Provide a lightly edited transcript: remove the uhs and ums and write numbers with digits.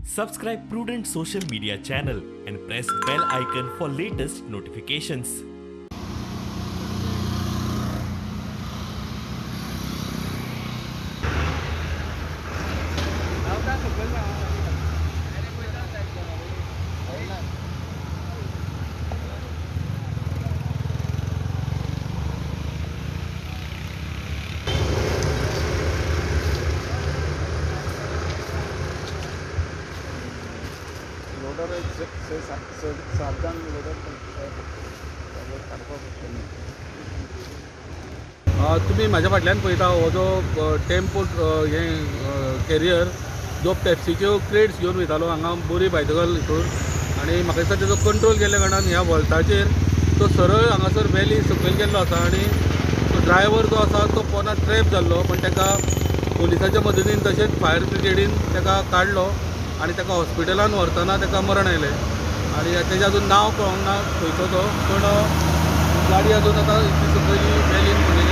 Subscribe Prudent social media channel and press bell icon for latest notifications. तुम्ही माझ्या फाटल्यान पळयता हो जो टेम्पो हे कॅरियर जो पेप्सीच्यो क्रेट्स घेवन वयतालो हांगा बोरी बायतगल हितून आनी म्हाका दिसता तेजो कंट्रोल केल्ल्या कारणान ह्या वॉल्टाचेर तो सरळ हांगासर वॅली सकयल गेल्लो आसा आनी तो ड्रायव्हर जो आसा तो पोनाक ट्रॅप जाल्लो पण ताका पुलिसाच्या मदतीन तशेंच फायर ब्रिगेडीन ताका काडलो आनी ताका हॉस्पिटलान व्हरतना ताका मरण आयलें आनी तेजें अजून नांव कळोंक ना खंयचो तो पण गाडी अजून आतां सकयल वॅलीन